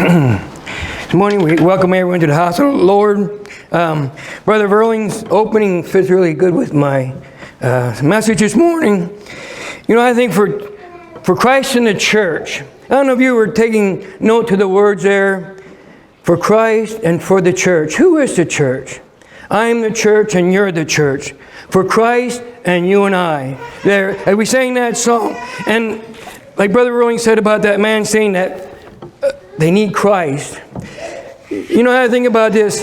This morning we welcome everyone to the house of the Lord. Brother Verling's opening fits really good with my message this morning. You know, I think for Christ and the church, I don't know if you were taking note to the words there, for Christ and for the church. Who is the church? I am the church and you're the church. For Christ and you and I. There, and we sang that song. And like Brother Verling said about that man saying that they need Christ. You know how I think about this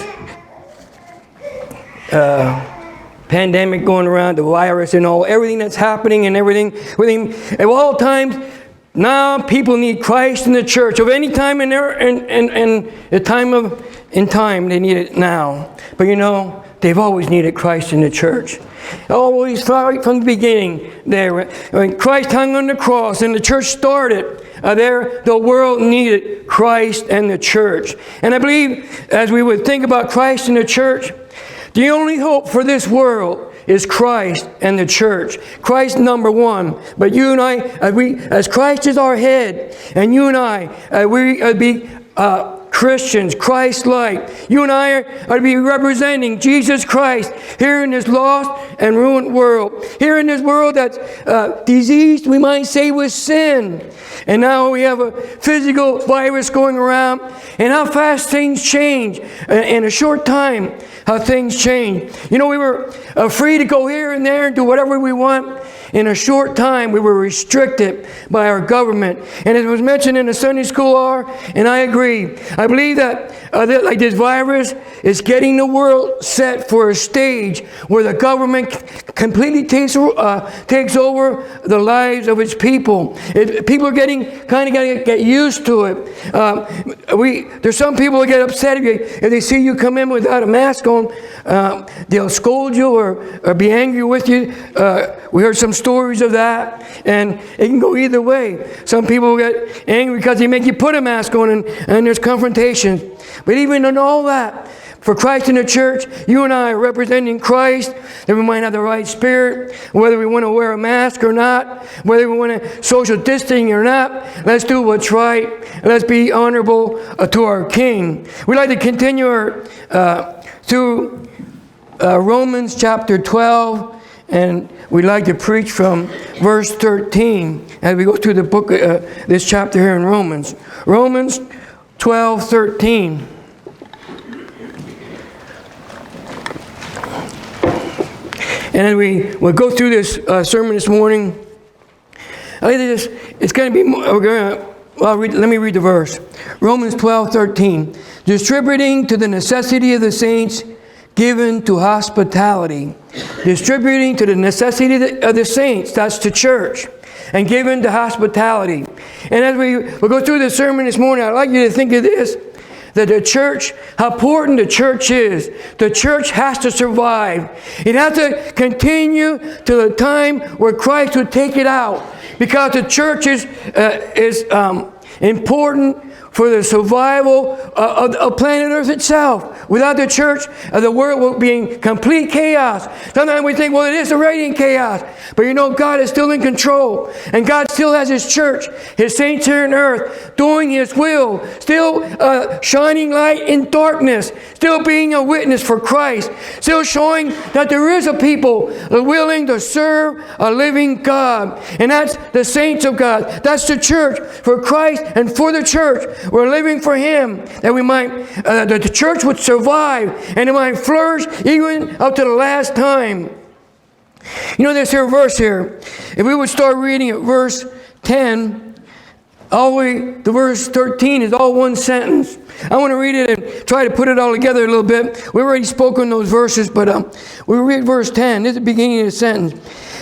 pandemic going around, the virus and all, everything that's happening and everything at all times. Now people need Christ in the church. Of any time in time they need it now. But you know, they've always needed Christ in the church. Always right from the beginning there. When Christ hung on the cross and the church started, the world needed Christ and the church. And I believe as we would think about Christ and the church, the only hope for this world is Christ and the church. Christ number one. But you and I, as Christ is our head, and you and I, we be Christians, Christ-like. You and I are to be representing Jesus Christ here in this lost and ruined world. Here in this world that's diseased, we might say, with sin. And now we have a physical virus going around. And how fast things change in a short time. How things change. You know, we were free to go here and there and do whatever we want. In a short time, we were restricted by our government. And it was mentioned in the Sunday school hour, and I agree. I believe that like this virus is getting the world set for a stage where the government completely takes over the lives of its people. People are getting kind of got to get used to it. There's some people that get upset if they see you come in without a mask on. They'll scold you or be angry with you. We heard some stories of that, and it can go either way. Some people get angry because they make you put a mask on, and there's confrontations. But even in all that, for Christ in the church, you and I are representing Christ, that we might have the right spirit, whether we want to wear a mask or not, whether we want to social distancing or not. Let's do what's right. Let's be honorable to our King. We'd like to continue through Romans chapter 12, and we'd like to preach from verse 13 as we go through the book, this chapter here in Romans. Romans 12:13. And as we'll go through this sermon this morning, I think this, it's going to be, let me read the verse. Romans 12:13. Distributing to the necessity of the saints, given to hospitality. Distributing to the necessity of the saints, that's the church, and given to hospitality. And as we'll go through the sermon this morning, I'd like you to think of this, that the church, how important the church is. The church has to survive. It has to continue to the time where Christ would take it out, because the church is important for the survival of planet Earth itself. Without the church, the world will be in complete chaos. Sometimes we think, well, it is already in chaos. But you know, God is still in control. And God still has His church, His saints here on earth, doing His will, still shining light in darkness, still being a witness for Christ, still showing that there is a people willing to serve a living God. And that's the saints of God. That's the church, for Christ and for the church. We're living for Him, that we might, that the church would survive and it might flourish even up to the last time. You know, this here verse here, if we would start reading at verse 10, all the way to verse 13 is all one sentence. I want to read it and try to put it all together a little bit. We already spoken those verses, but we read verse 10. This is the beginning of the sentence.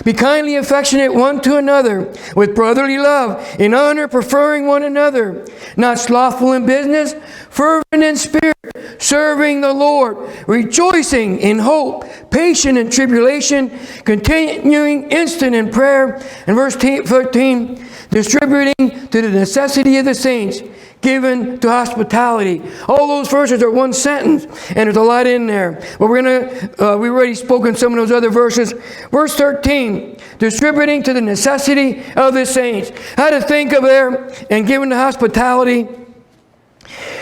Be kindly affectionate one to another with brotherly love, in honor preferring one another, not slothful in business, fervent in spirit, serving the Lord, rejoicing in hope, patient in tribulation, continuing instant in prayer. And verse 13, distributing to the necessity of the saints, given to hospitality. All those verses are one sentence, and there's a lot in there. But we've already spoken some of those other verses. Verse 13, distributing to the necessity of the saints. How to think of there and given to hospitality.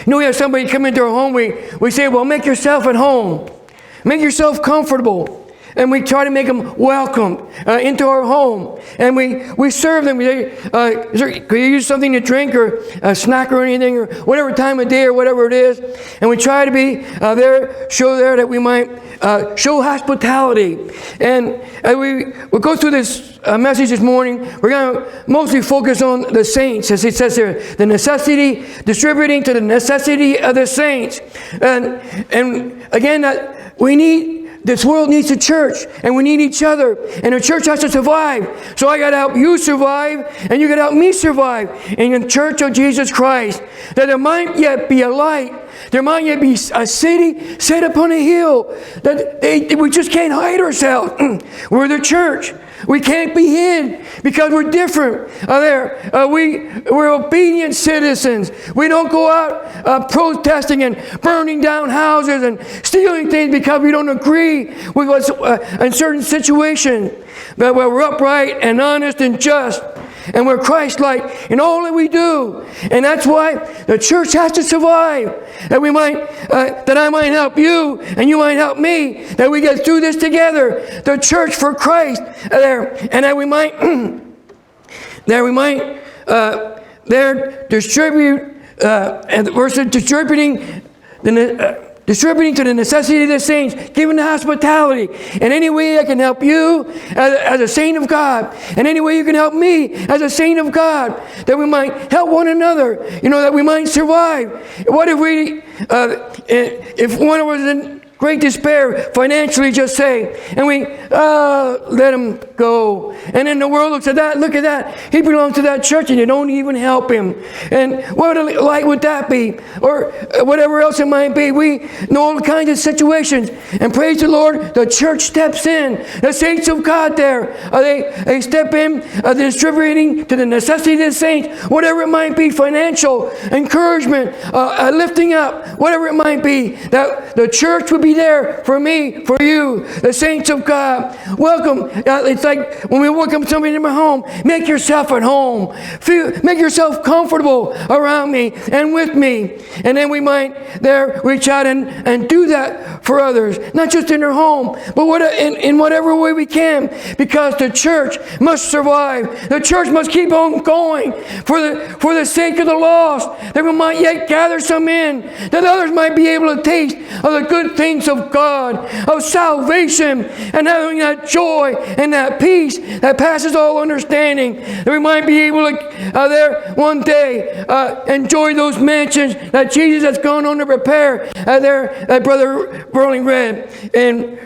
You know, we have somebody come into our home, we say, well, make yourself at home. Make yourself comfortable. And we try to make them welcome into our home. And we serve them. We say, could you use something to drink or a snack or anything or whatever time of day or whatever it is. And we try to be show there that we might show hospitality. And we'll go through this message this morning. We're going to mostly focus on the saints, as it says there, the necessity, distributing to the necessity of the saints. And again, that we need. This world needs a church, and we need each other, and a church has to survive. So I got to help you survive, and you got to help me survive in the church of Jesus Christ. That there might yet be a light, there might yet be a city set upon a hill. That we just can't hide ourselves. We're the church. We can't be hid because we're different. We're obedient citizens. We don't go out protesting and burning down houses and stealing things because we don't agree with what's in certain situations. But we're upright and honest and just. And we're Christ-like in all that we do. And that's why the church has to survive. That I might help you and you might help me. That we get through this together. The church for Christ there. And that we might distribute, and versus distributing to the necessity of the saints, giving the hospitality. In any way I can help you as a saint of God. In any way you can help me as a saint of God. That we might help one another. That we might survive. What if one of us in great despair financially, just say, and we let him go. And then the world looks at that, look at that. He belongs to that church and you don't even help him. And what a light would that be? Or whatever else it might be. We know all kinds of situations. And praise the Lord, the church steps in. The saints of God there. They step in, distributing to the necessity of the saints. Whatever it might be, financial, encouragement, lifting up, whatever it might be. That the church would be there for me, for you, the saints of God. Welcome. It's like when we welcome somebody in my home, make yourself at home. Make yourself comfortable around me and with me. And then we might there reach out and do that for others. Not just in their home, but in whatever way we can. Because the church must survive. The church must keep on going for the sake of the lost. That we might yet gather some in. That others might be able to taste of the good things of God, of salvation, and having that joy and that peace that passes all understanding. That we might be able to there one day enjoy those mansions that Jesus has gone on to prepare. That Brother Burley read in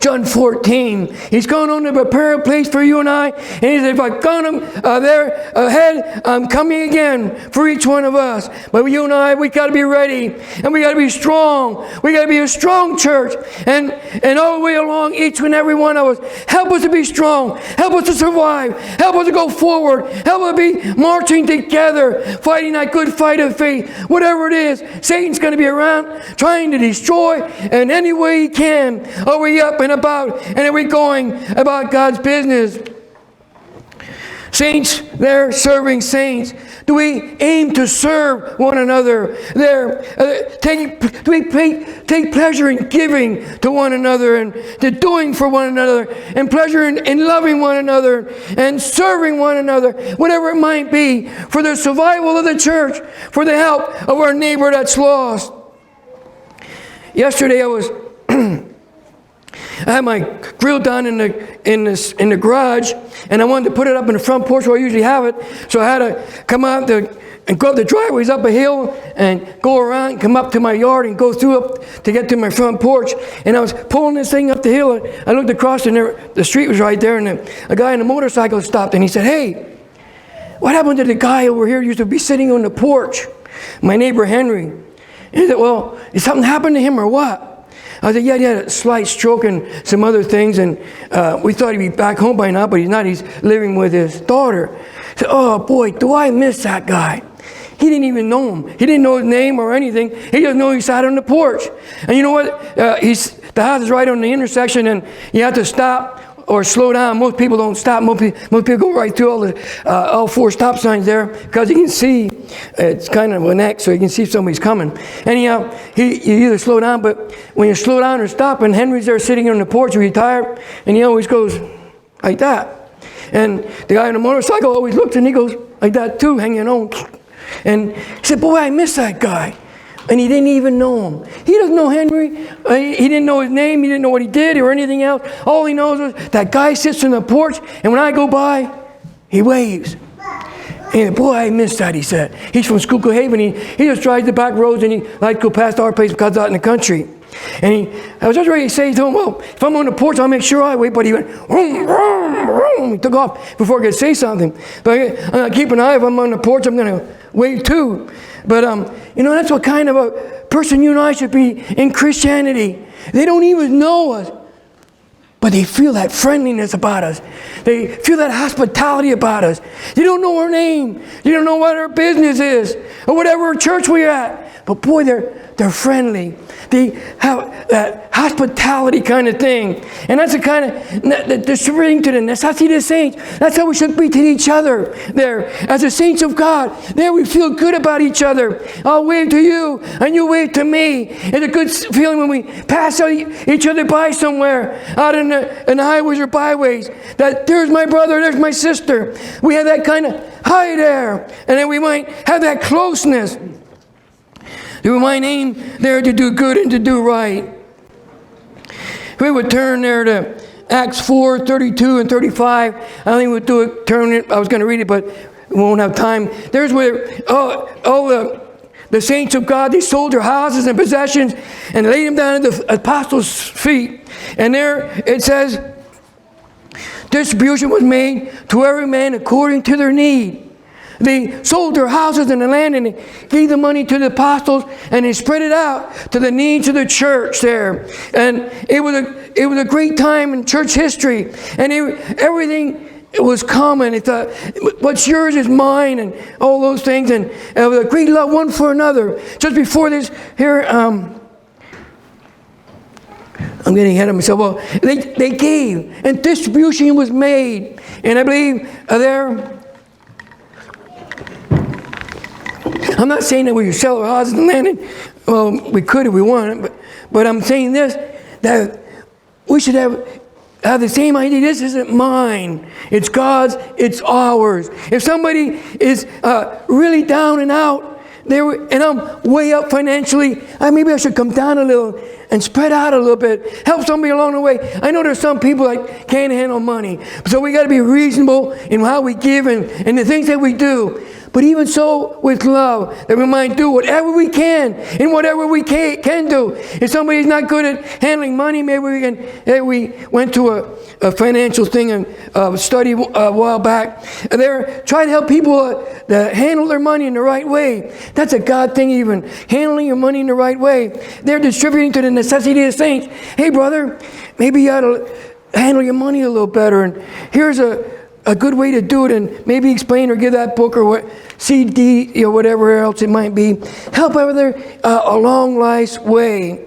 John 14. He's gone on to prepare a place for you and I. And he said, if I've gone there ahead, I'm coming again for each one of us. But you and I, we got to be ready. And we got to be strong. We got to be a strong church. And all the way along, each and every one of us, help us to be strong. Help us to survive. Help us to go forward. Help us to be marching together, fighting that good fight of faith. Whatever it is, Satan's going to be around trying to destroy in any way he can. Are we up and about, and are we going about God's business? Saints, they're serving saints. Do we aim to serve one another? Do we take pleasure in giving to one another and to doing for one another, and pleasure in loving one another and serving one another, whatever it might be, for the survival of the church, for the help of our neighbor that's lost? Yesterday I had my grill down in the garage, and I wanted to put it up in the front porch where I usually have it. So I had to come out and go up the driveways up a hill and go around, come up to my yard and go through up to get to my front porch. And I was pulling this thing up the hill. And I looked across, and the street was right there, and a guy in a motorcycle stopped, and he said, "Hey, what happened to the guy over here who used to be sitting on the porch? My neighbor Henry." And he said, "Well, did something happen to him or what?" I said, "Yeah, he had a slight stroke and some other things, and we thought he'd be back home by now, but he's not. He's living with his daughter." I said, "Oh boy, do I miss that guy." He didn't even know him. He didn't know his name or anything. He just knew he sat on the porch. And you know what? The house is right on the intersection, and you have to stop or slow down. Most people don't stop. Most people go right through all 4 stop signs there because you can see it's kind of an X, so you can see if somebody's coming. Anyhow, you either slow down, but when you slow down or stop, and Henry's there sitting on the porch, retired, and he always goes like that. And the guy on the motorcycle always looks and he goes like that too, hanging on. And he said, boy, I miss that guy. And he didn't even know him. He doesn't know Henry. He didn't know his name. He didn't know what he did or anything else. All he knows is that guy sits on the porch, and when I go by, he waves. And boy, I miss that, he said. He's from Schuylkill Haven. He just drives the back roads, and he likes to go past our place because it's out in the country. And I was just ready to say to him, well, if I'm on the porch, I'll make sure I wait. But he went, vroom, vroom, vroom. He took off before I could say something. But I'm going to keep an eye. If I'm on the porch, I'm going to wave too. But, that's what kind of a person you and I should be in Christianity. They don't even know us, but they feel that friendliness about us. They feel that hospitality about us. You don't know our name. You don't know what our business is or whatever church we're at. But boy, they're friendly. They have that hospitality kind of thing. And that's the kind of, distributing to the necessity of the saints. That's how we should be to each other there. As the saints of God, there we feel good about each other. I'll wave to you and you wave to me. It's a good feeling when we pass each other by somewhere out in the highways or byways. That there's my brother, there's my sister. We have that kind of hi there. And then we might have that closeness. We might aim there to do good and to do right. If we would turn there to Acts 4, 32 and 35. I think we'll do it, turn it. I was going to read it, but we won't have time. There's where all the saints of God, they sold their houses and possessions and laid them down at the apostles' feet. And there it says, distribution was made to every man according to their need. They sold their houses and the land and they gave the money to the apostles and they spread it out to the needs of the church there. And it was a great time in church history. And everything was common. They thought, what's yours is mine and all those things. And it was a great love one for another. Just before this here, I'm getting ahead of myself. Well, they gave and distribution was made. And I believe there... I'm not saying that we should sell our houses and land. Well, we could if we wanted, but I'm saying this, that we should have the same idea. This isn't mine. It's God's. It's ours. If somebody is really down and out, and I'm way up financially, maybe I should come down a little and spread out a little bit. Help somebody along the way. I know there's some people that can't handle money. So we got to be reasonable in how we give and the things that we do. But even so, with love, that we might do whatever we can and whatever we can do. If somebody's not good at handling money, maybe we went to a financial thing and study a while back. Try to help people handle their money in the right way. That's a God thing even. Handling your money in the right way. They're distributing to the necessity of the saints. Hey, brother, maybe you ought to handle your money a little better. And here's a good way to do it, and maybe explain or give that book or what CD or whatever else it might be. Help other along life's way.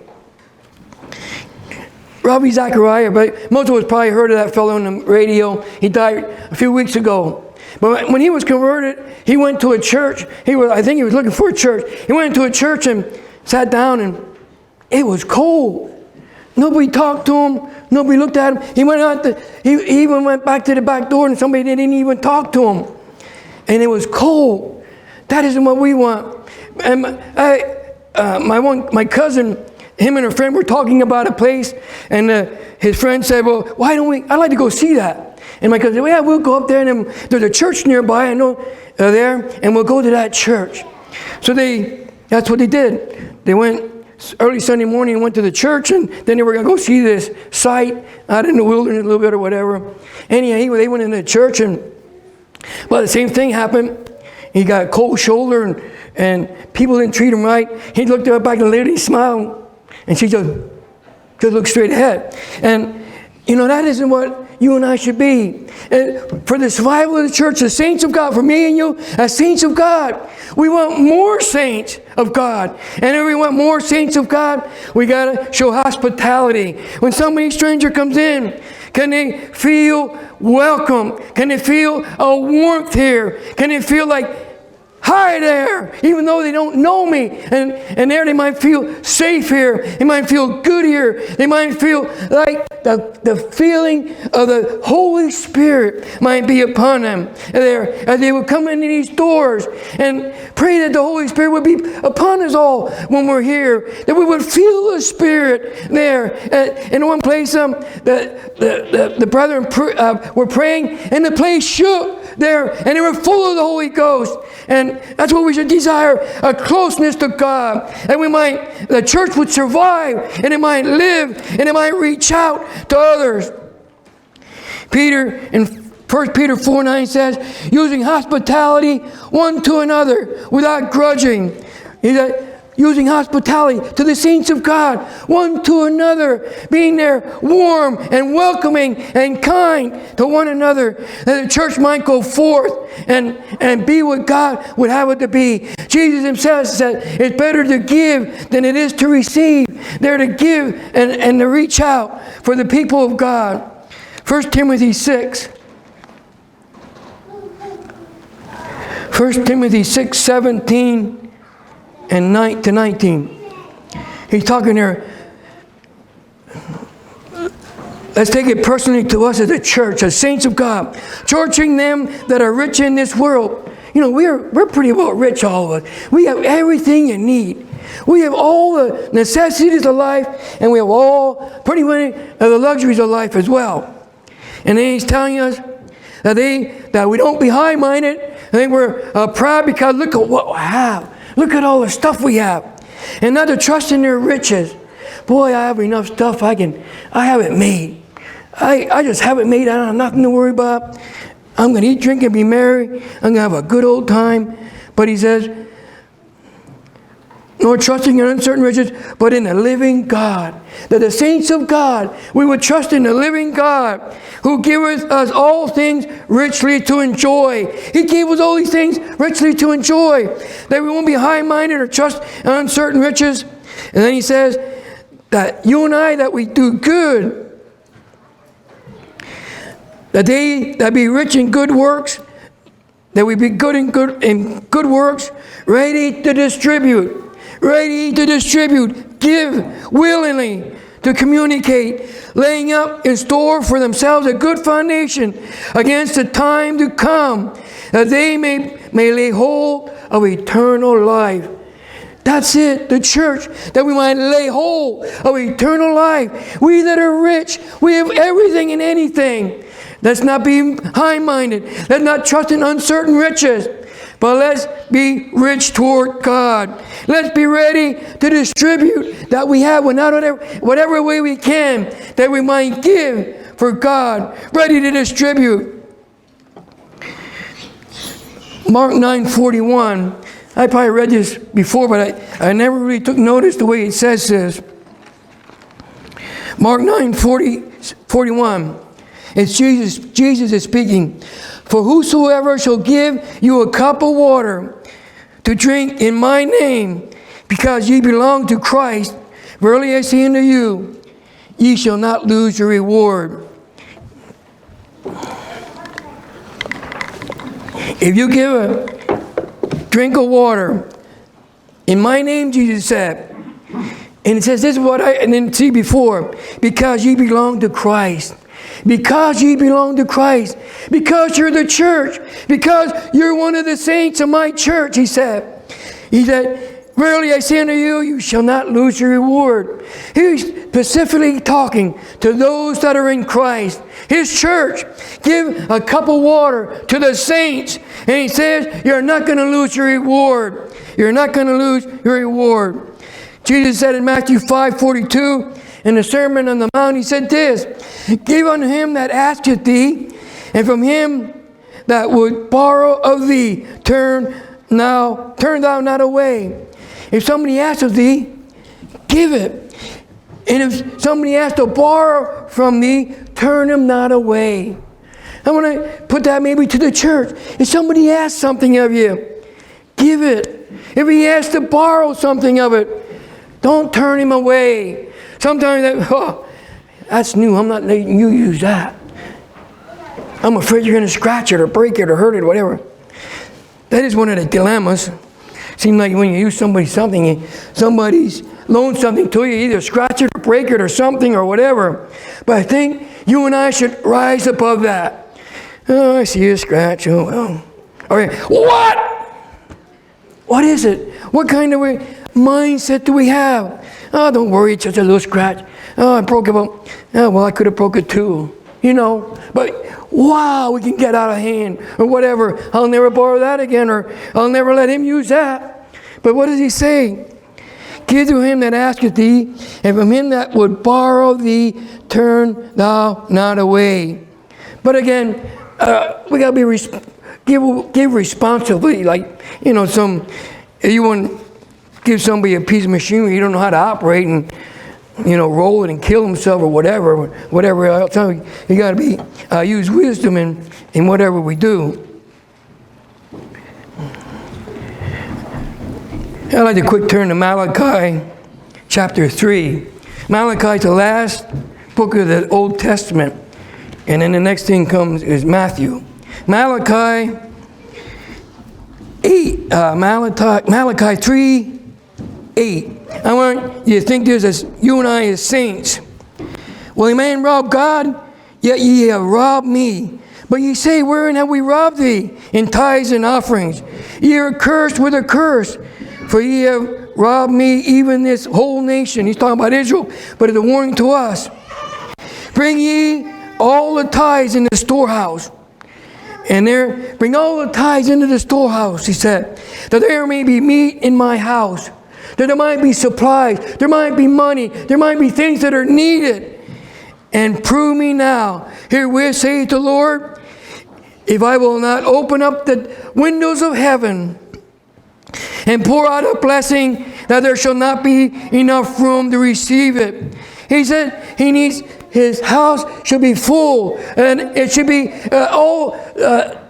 Ravi Zachariah, but most of us probably heard of that fellow on the radio. He died a few weeks ago. But when he was converted, he went to a church. I think he was looking for a church. He went into a church and sat down, and it was cold. Nobody talked to him. Nobody looked at him. He even went back to the back door and somebody didn't even talk to him. And it was cold. That isn't what we want. And my cousin, him and her friend were talking about a place, and his friend said, well, why don't we, I'd like to go see that. And my cousin said, well, yeah, we'll go up there, and then there's a church nearby, I know, there, and we'll go to that church. So that's what they did. They went early Sunday morning and went to the church, and then they were going to go see this site out in the wilderness a little bit or whatever. Anyhow, they went into the church, and the same thing happened. He got a cold shoulder, and people didn't treat him right. He looked up back at the lady, smiled, and she just looked straight ahead. And, that isn't what you and I should be. And for the survival of the church, the saints of God, for me and you, as saints of God, we want more saints of God. And if we want more saints of God, we got to show hospitality. When somebody stranger comes in, can they feel welcome? Can they feel a warmth here? Can they feel like, hi there, even though they don't know me. And there they might feel safe here. They might feel good here. They might feel like the feeling of the Holy Spirit might be upon them there as they would come into these doors. And pray that the Holy Spirit would be upon us all when we're here. That we would feel the Spirit there. In one place, the brethren were praying and the place shook there, and they were full of the Holy Ghost. And that's what we should desire, a closeness to God. And the church would survive, and it might live, and it might reach out to others. Peter, in 1 Peter 4:9 says, using hospitality one to another without grudging. Using hospitality to the saints of God, one to another, being there warm and welcoming and kind to one another, that the church might go forth and be what God would have it to be. Jesus himself said, it's better to give than it is to receive. They're to give and to reach out for the people of God. 1 Timothy 6. 1 Timothy 6:17 and 9 to 19. He's talking there. Let's take it personally to us as a church, as saints of God, charging them that are rich in this world. You know, we're pretty well rich, all of us. We have everything you need. We have all the necessities of life, and we have all pretty many of the luxuries of life as well. And then he's telling us that we don't be high-minded. I think we're proud because look at what we have. Look at all the stuff we have. And not to trust in their riches. Boy, I have enough stuff. I have it made. I just have it made. I don't have nothing to worry about. I'm going to eat, drink, and be merry. I'm going to have a good old time. But he says, nor trusting in uncertain riches, but in the living God. That the saints of God, we would trust in the living God, who giveth us all things richly to enjoy. He gave us all these things richly to enjoy. That we won't be high-minded or trust in uncertain riches. And then he says that you and I, that we do good, that they that be rich in good works, that we be good in good works, ready to distribute. Ready to distribute, give willingly, to communicate, laying up in store for themselves a good foundation against the time to come, that they may lay hold of eternal life. That's it, the church, that we might lay hold of eternal life. We that are rich, we have everything and anything. Let's not be high-minded. Let's not trust in uncertain riches. But let's be rich toward God. Let's be ready to distribute that we have whatever way we can, that we might give for God. Ready to distribute. Mark 9:41. I probably read this before, but I never really took notice the way it says this. Mark 9:41. It's Jesus is speaking. For whosoever shall give you a cup of water to drink in my name, because ye belong to Christ, verily I say unto you, ye shall not lose your reward. If you give a drink of water in my name, Jesus said, and it says this is what I didn't see before, because ye belong to Christ. Because ye belong to Christ. Because you're the church. Because you're one of the saints of my church, he said. He said, verily I say unto you, you shall not lose your reward. He's specifically talking to those that are in Christ. His church. Give a cup of water to the saints. And he says, you're not going to lose your reward. You're not going to lose your reward. Jesus said in Matthew 5:42, in the Sermon on the Mount, he said this, give unto him that asketh thee, and from him that would borrow of thee, turn thou not away. If somebody asks of thee, give it. And if somebody asks to borrow from thee, turn him not away. I want to put that maybe to the church. If somebody asks something of you, give it. If he asks to borrow something of it, don't turn him away. Sometimes that's new. I'm not letting you use that. I'm afraid you're going to scratch it or break it or hurt it or whatever. That is one of the dilemmas. Seems like when you use somebody's loaned something to you, either scratch it or break it or something or whatever. But I think you and I should rise above that. Oh, I see a scratch. Oh, well. Okay. What? What is it? What kind of mindset do we have? Oh, don't worry, it's just a little scratch. Oh, I broke it. Oh, well, I could have broke it too. But wow, we can get out of hand or whatever. I'll never borrow that again, or I'll never let him use that. But what does he say? Give to him that asketh thee, and from him that would borrow thee, turn thou not away. But again, we got to give responsibly. Like, if you want to give somebody a piece of machinery you don't know how to operate and, roll it and kill himself or whatever else, you got to use wisdom in whatever we do. I'd like to quick turn to Malachi chapter 3. Malachi is the last book of the Old Testament. And then the next thing comes is Matthew. Malachi 3:8. I want you to think this as you and I as saints. Will a man rob God? Yet ye have robbed me. But ye say, wherein have we robbed thee? In tithes and offerings. Ye are cursed with a curse. For ye have robbed me, even this whole nation. He's talking about Israel, but it's a warning to us. Bring ye all the tithes in the storehouse. And there, bring all the tithes into the storehouse, he said, that there may be meat in my house, that there might be supplies, there might be money, there might be things that are needed. And prove me now, herewith saith the Lord, if I will not open up the windows of heaven and pour out a blessing, that there shall not be enough room to receive it. He said he needs, his house should be full, and it should be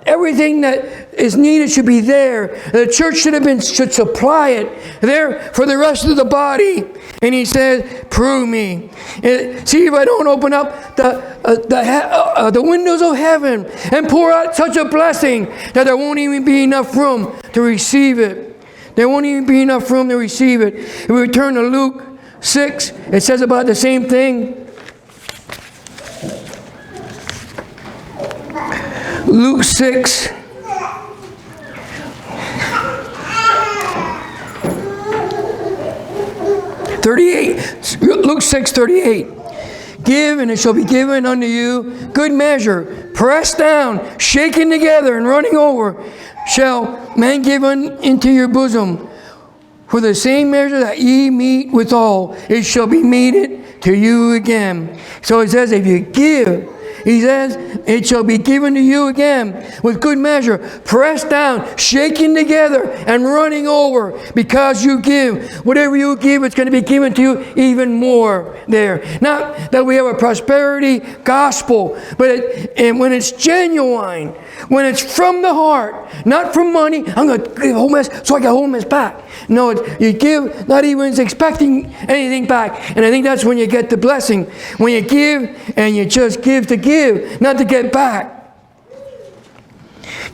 everything that is needed should be there. The church should supply it there for the rest of the body. And he says, prove me. See if I don't open up the windows of heaven and pour out such a blessing that there won't even be enough room to receive it. There won't even be enough room to receive it. If we return to Luke 6, it says about the same thing. Luke 6. Luke 6:38. Give, and it shall be given unto you, good measure, pressed down, shaken together, and running over, shall man give into your bosom. For the same measure that ye mete withal, it shall be meted to you again. So it says, if you give, he says, it shall be given to you again with good measure, pressed down, shaken together, and running over, because you give. Whatever you give, it's going to be given to you even more there. Not that we have a prosperity gospel, but when it's genuine, when it's from the heart, not from money, I'm going to give a whole mess so I can hold this back. No, you give not even expecting anything back. And I think that's when you get the blessing. When you give and you just give to give, not to get back.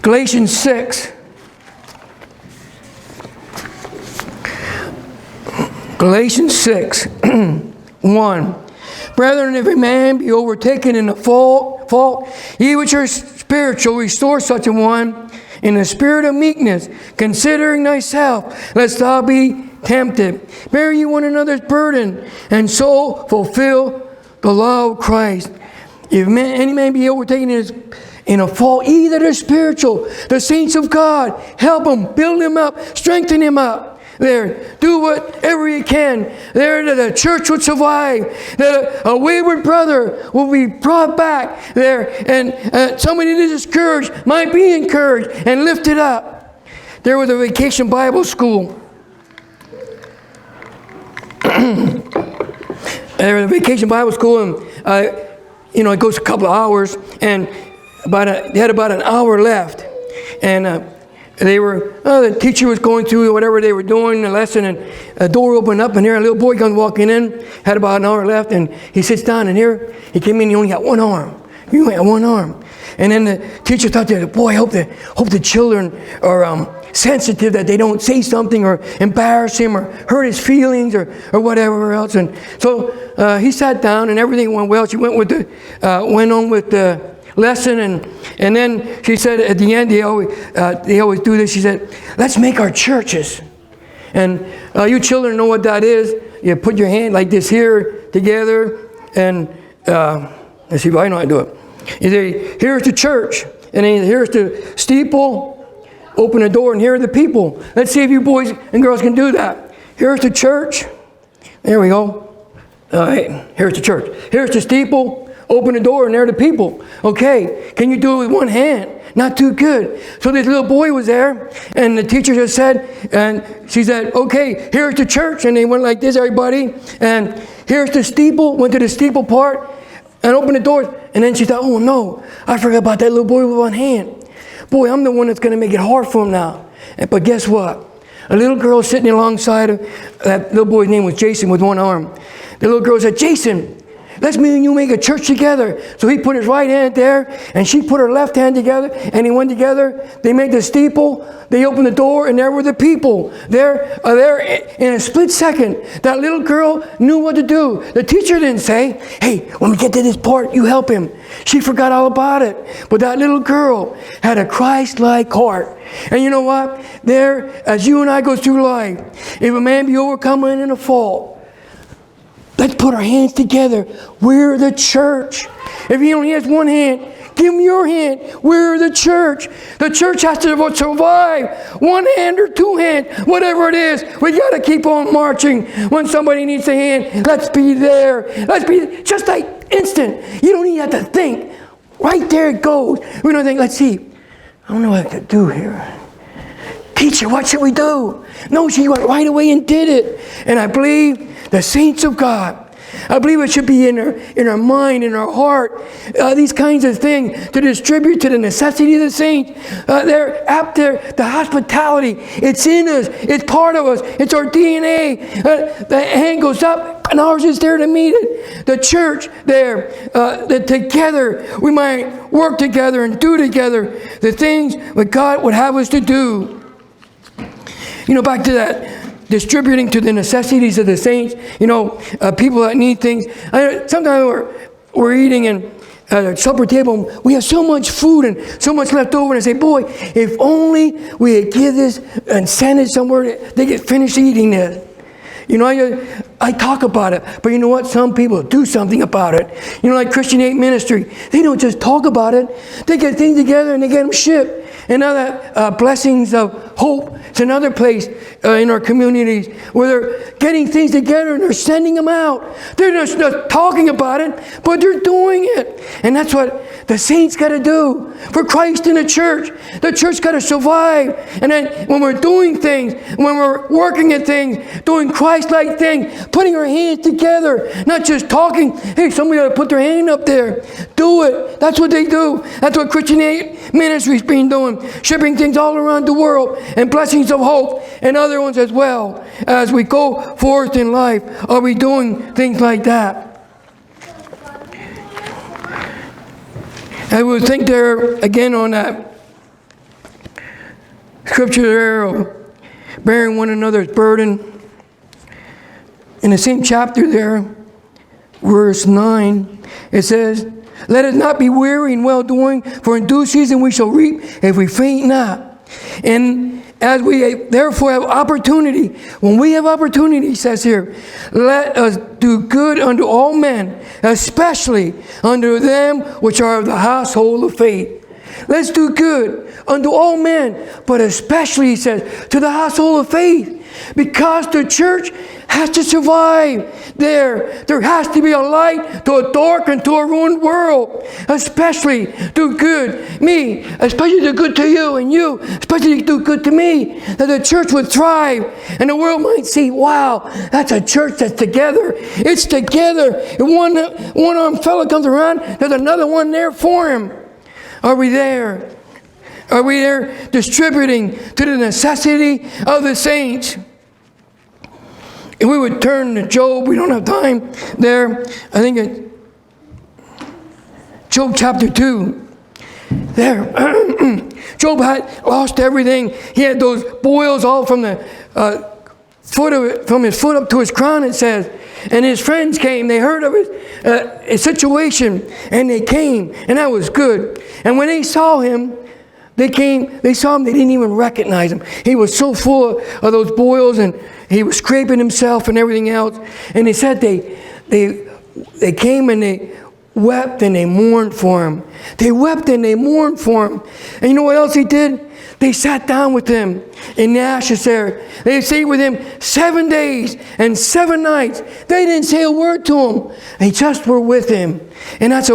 Galatians 6. Galatians 6, 1. Brethren, if a man be overtaken in a fault, ye which are spiritual, restore such a one in a spirit of meekness, considering thyself, lest thou be tempted. Bear ye one another's burden, and so fulfill the law of Christ. If any man be overtaken in a fault, ye that are spiritual, the saints of God, help him, build him up, strengthen him up. There, do whatever you can. There, that the church would survive. That a wayward brother will be brought back. There, and somebody that is discouraged might be encouraged and lifted up. There was a vacation Bible school. They're in a vacation Bible school, and it goes a couple of hours, and they had about an hour left, and the teacher was going through whatever they were doing, the lesson, and a door opened up, and here a little boy comes walking in, had about an hour left, and he sits down, and here he came in, he only got one arm. He only had one arm. And then the teacher thought, boy, I hope the children are sensitive, that they don't say something or embarrass him or hurt his feelings or whatever else. And so he sat down, and everything went well. She went on with the lesson, and then she said at the end, they always do this. She said, let's make our churches. And you children know what that is. You put your hand like this here together, and let's see if I know how to do it. You say, here's the church, and then here's the steeple. Open the door, and here are the people. Let's see if you boys and girls can do that. Here's the church. There we go. All right, here's the church. Here's the steeple. Open the door, and there are the people. Okay, can you do it with one hand? Not too good. So this little boy was there, and the teacher just said, and she said, okay, here's the church. And they went like this, everybody. And here's the steeple. Went to the steeple part and opened the doors. And then she thought, oh no, I forgot about that little boy with one hand. Boy, I'm the one that's going to make it hard for him now. But guess what? A little girl sitting alongside of that little boy's name was Jason with one arm. The little girl said, Jason, let's me and you make a church together. So he put his right hand there, and she put her left hand together, and they went together. They made the steeple. They opened the door, and there were the people. There in a split second. That little girl knew what to do. The teacher didn't say, hey, when we get to this part, you help him. She forgot all about it. But that little girl had a Christ-like heart. And you know what? There, as you and I go through life, if a man be overcome in a fault, let's put our hands together. We're the church. If he only has one hand, give him your hand. We're the church. The church has to survive. One hand or two hands, whatever it is. We got to keep on marching. When somebody needs a hand, let's be there. Let's be just like instant. You don't even have to think. Right there it goes. We don't think, let's see. I don't know what to do here. Teacher, what should we do? No, she went right away and did it. And I believe the saints of God, I believe it should be in our mind, in our heart, these kinds of things to distribute to the necessity of the saints. They're up there, the hospitality, it's in us, it's part of us, it's our DNA. The hand goes up, and ours is there to meet it. The church there, that together we might work together and do together the things that God would have us to do. Back to that. Distributing to the necessities of the saints, people that need things. Sometimes we're eating and at a supper table, we have so much food and so much left over, and I say, boy, if only we could give this and send it somewhere, they get finished eating this. I talk about it, but you know what? Some people do something about it. Like Christian Aid Ministry, they don't just talk about it. They get things together and they get them shipped. And now that Blessings of Hope, it's another place in our communities where they're getting things together and they're sending them out. They're just not talking about it, but they're doing it. And that's what the saints got to do for Christ in the church. The church got to survive. And then when we're doing things, when we're working at things, doing Christ-like things, putting our hands together, not just talking. Hey, somebody ought to put their hand up there. Do it. That's what they do. That's what Christian Aid Ministry's been doing. Shipping things all around the world, and Blessings of Hope and other ones as well. As we go forth in life, are we doing things like that? I would think there again on that scripture there of bearing one another's burden. In the same chapter there, verse 9, it says, let us not be weary in well-doing, for in due season we shall reap if we faint not. And as we therefore have opportunity, when we have opportunity, it says here, let us do good unto all men, especially unto them which are of the household of faith. let's do good unto all men, but especially, he says, to the household of faith. Because the church has to survive there. There has to be a light to a dark and to a ruined world. Especially do good. Me, especially do good to you, and you, especially do good to me. That the church would thrive and the world might see, wow, that's a church that's together. It's together. If one armed fellow comes around, there's another one there for him. Are we there? Are we there distributing to the necessity of the saints? If we would turn to Job, we don't have time there. I think it's Job chapter 2. There. Job had lost everything. He had those boils all from the from his foot up to his crown, it says. And his friends came. They heard of his situation, and they came, and that was good. And when they saw him, they saw him, they didn't even recognize him. He was so full of those boils, and he was scraping himself and everything else. And they said they came and they wept and they mourned for him. They wept and they mourned for him. And you know what else he did? They sat down with him in the ashes there. They stayed with him 7 days and 7 nights. They didn't say a word to him. They just were with him. And that's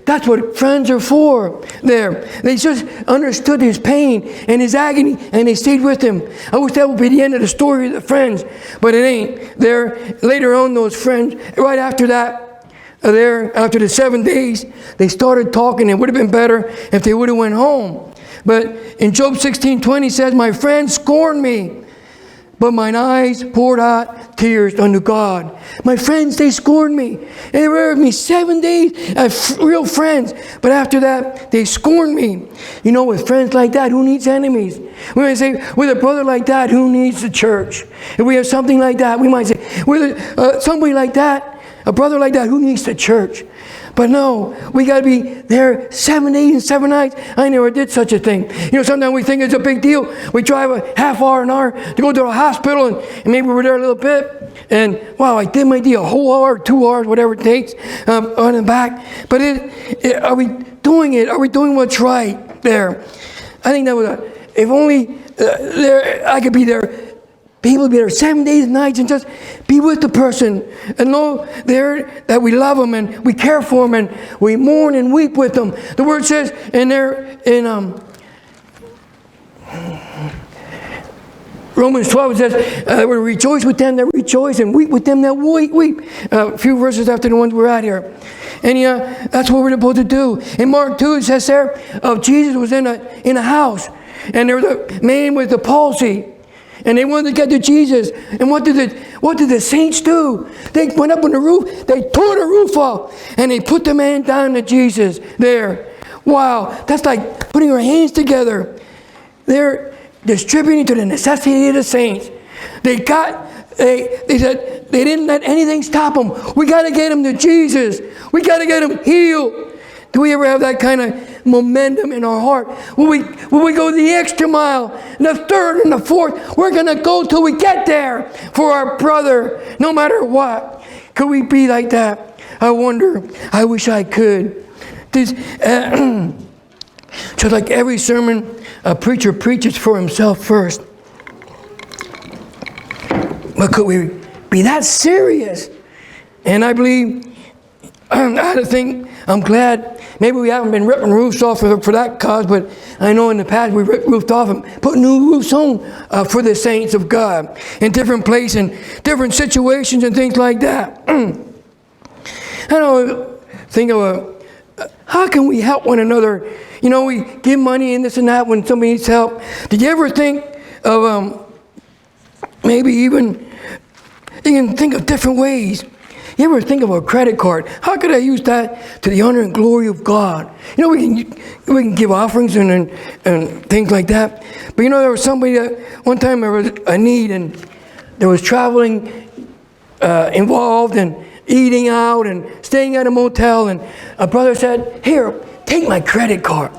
that's what friends are for there. They just understood his pain and his agony, and they stayed with him. I wish that would be the end of the story of the friends, but it ain't. There, later on, those friends, right after that, after the 7 days, they started talking. It would have been better if they would have went home. But in Job 16:20 says, my friends scorned me, but mine eyes poured out tears unto God. My friends, they scorned me. They were with me 7 days as real friends. But after that, they scorned me. You know, with friends like that, who needs enemies? We might say, with a brother like that, who needs the church? If we have something like that, we might say, with somebody like that, a brother like that, who needs the church? But no, we got to be there 7 days and 7 nights. I never did such a thing. You know, sometimes we think it's a big deal. We drive a half hour, an hour to go to a hospital, and maybe we're there a little bit. And, wow, I did my deal, a whole hour, 2 hours, whatever it takes, on and back. But are we doing it? Are we doing what's right there? I think that was if only I could be there. People be there 7 days and nights and just be with the person and know that we love them and we care for them and we mourn and weep with them. The word says in Romans 12, it says, we rejoice with them that rejoice and weep with them that weep. A few verses after the ones we're at here. And yeah, that's what we're supposed to do. In Mark 2, it says there, Jesus was in a house, and there was a man with the palsy. And they wanted to get to Jesus. And what did the saints do? They went up on the roof. They tore the roof off. And they put the man down to Jesus there. Wow. That's like putting our hands together. They're distributing to the necessity of the saints. They said they didn't let anything stop them. We got to get them to Jesus. We got to get them healed. Do we ever have that kind of momentum in our heart? Will we go the extra mile, the third and the fourth? We're going to go till we get there for our brother, no matter what. Could we be like that? I wonder. I wish I could. Just like every sermon, a preacher preaches for himself first. But could we be that serious? And I believe, I'm glad. Maybe we haven't been ripping roofs off for that cause, but I know in the past we ripped roofs off and put new roofs on for the saints of God in different places and different situations and things like that. I don't think of how can we help one another? You know, we give money and this and that when somebody needs help. Did you ever think of maybe even you can think of different ways? You ever think of a credit card? How could I use that to the honor and glory of God? You know, we can give offerings and things like that. But you know, there was somebody that one time there was a need and there was traveling involved and eating out and staying at a motel. And a brother said, "Here, take my credit card.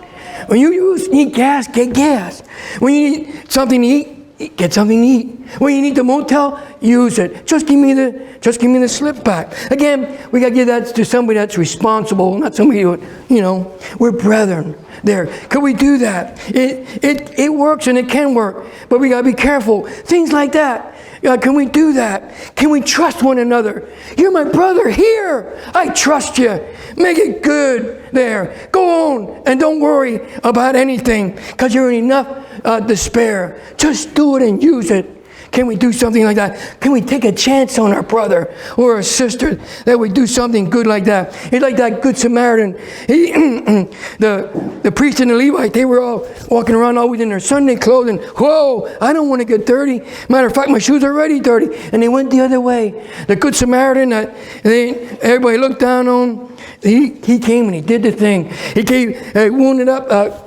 When you need gas, get gas. When you need something to eat, get something to eat. When you need the motel, use it. Just give me the slip back. Again, we got to give that to somebody that's responsible, not somebody who, we're brethren there. Can we do that? It works and it can work, but we got to be careful. Things like that. Can we do that? Can we trust one another? You're my brother here. I trust you. Make it good there. Go on and don't worry about anything because you're in enough despair. Just do it and use it. Can we do something like that? Can we take a chance on our brother or our sister that we do something good like that? It's like that Good Samaritan. The priest and the Levite, they were all walking around always in their Sunday clothing. Whoa, I don't want to get dirty. Matter of fact, my shoes are already dirty. And they went the other way. The Good Samaritan, everybody looked down on, he came and he did the thing. He gave, wounded up,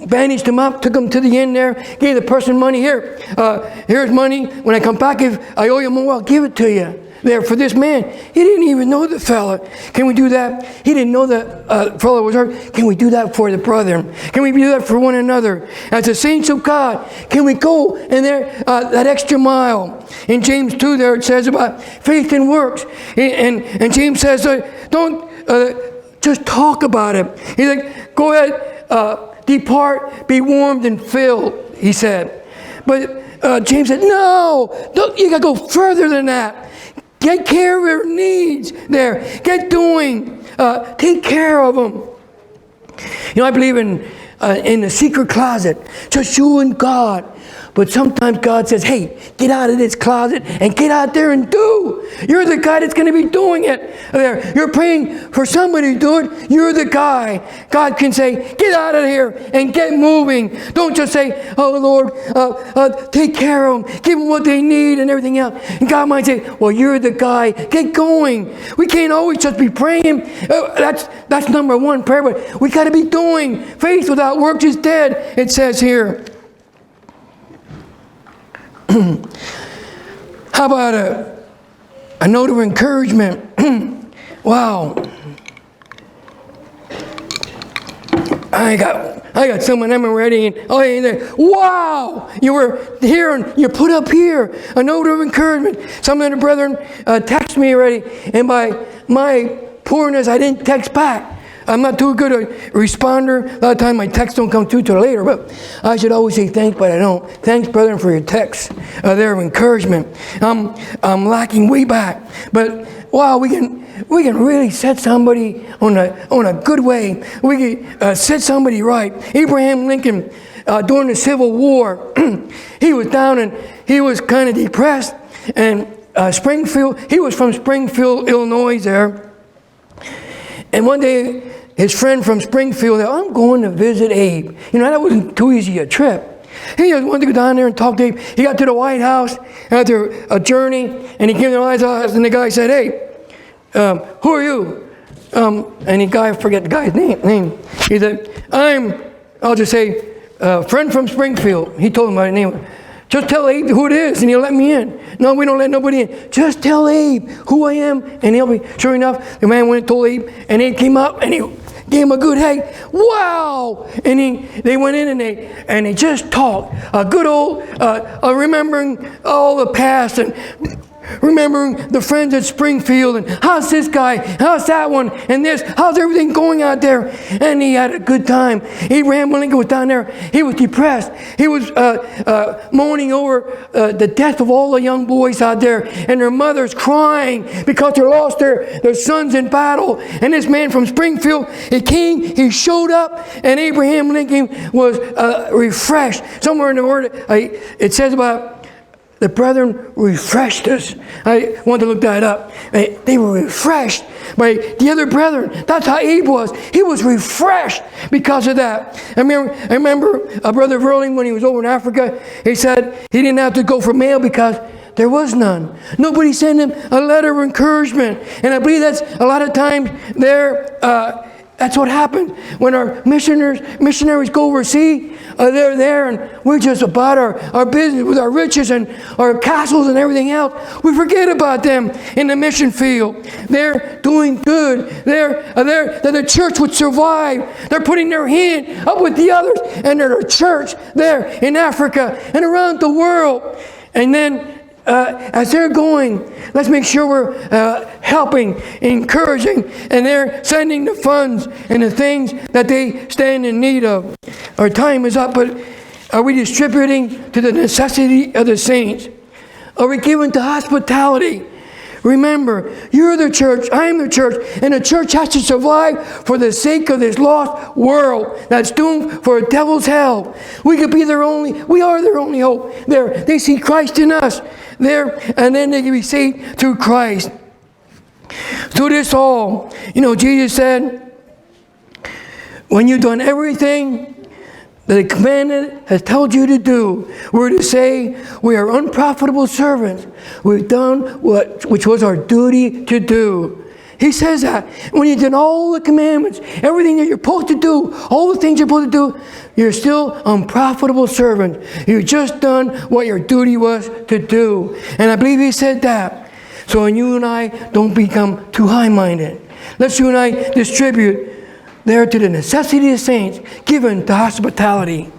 bandaged him up, took him to the inn there, gave the person money. Here's money. When I come back, if I owe you more, I'll give it to you. There for this man. He didn't even know the fella. Can we do that? He didn't know the fella was hurt. Can we do that for the brother? Can we do that for one another? As the saints of God, can we go in there that extra mile? In James 2 there it says about faith and works. And James says, don't just talk about it. He's like, go ahead, depart, be warmed and filled, he said. But James said, no, you got to go further than that. Get care of your needs there. Get doing. Take care of them. I believe in the secret closet, just you and God. But sometimes God says, hey, get out of this closet and get out there and do. You're the guy that's going to be doing it. There, you're praying for somebody to do it. You're the guy. God can say, get out of here and get moving. Don't just say, oh, Lord, take care of them. Give them what they need and everything else. And God might say, well, you're the guy. Get going. We can't always just be praying. That's number one prayer. But we got to be doing. Faith without works is dead, it says here. How about a note of encouragement? Wow. I got some of them already. And, wow! You were here and you put up here a note of encouragement. Some of the brethren text me already, and by my poorness, I didn't text back. I'm not too good a responder. A lot of time my texts don't come through till later, but I should always say thanks, but I don't. Thanks, brethren, for your texts. They're of encouragement. I'm lacking way back, but wow, we can really set somebody on a good way. We can set somebody right. Abraham Lincoln, during the Civil War, he was down and he was kind of depressed. And Springfield, he was from Springfield, Illinois there. And one day, his friend from Springfield said, I'm going to visit Abe. That wasn't too easy a trip. He just wanted to go down there and talk to Abe. He got to the White House after a journey, and he came to the White House, and the guy said, hey, who are you? And the guy, I forget the guy's name. He said, I'll just say, friend from Springfield. He told him my name. Just tell Abe who it is, and he'll let me in. No, we don't let nobody in. Just tell Abe who I am, and he'll be. Sure enough, the man went and told Abe, and Abe came up, and he gave him a good hey. Wow! And they went in, and they just talked. A good old, remembering all the past, and remembering the friends at Springfield, and how's this guy, how's that one, and this, how's everything going out there? And he had a good time. Abraham Lincoln was down there. He was depressed. He was moaning over the death of all the young boys out there, and their mothers crying because they lost their sons in battle. And this man from Springfield, he came, he showed up, and Abraham Lincoln was refreshed. Somewhere in the word, it says about the brethren refreshed us. I wanted to look that up. They were refreshed by the other brethren. That's how Abe was. He was refreshed because of that. I remember Brother Verling, when he was over in Africa, he said he didn't have to go for mail because there was none. Nobody sent him a letter of encouragement. And I believe that's a lot of times there That's what happens when our missionaries go overseas. They're there and we're just about our business with our riches and our castles and everything else. We forget about them in the mission field. They're doing good. They're that the church would survive. They're putting their hand up with the others, and they're a church there in Africa and around the world. And then as they're going, let's make sure we're helping, encouraging, and they're sending the funds and the things that they stand in need of. Our time is up, but are we distributing to the necessity of the saints? Are we giving to hospitality? Remember, you're the church, I'm the church, and the church has to survive for the sake of this lost world that's doomed for a devil's hell. We are their only hope. They see Christ in us. And then they can be saved through Christ. Through this all, Jesus said, when you've done everything that the commandment has told you to do, we're to say we are unprofitable servants. We've done which was our duty to do. He says that. When you've done all the commandments, everything that you're supposed to do, all the things you're supposed to do, you're still unprofitable servant. You've just done what your duty was to do. And I believe he said that. So when you and I don't become too high-minded, let's you and I distribute there to the necessity of the saints, given to hospitality.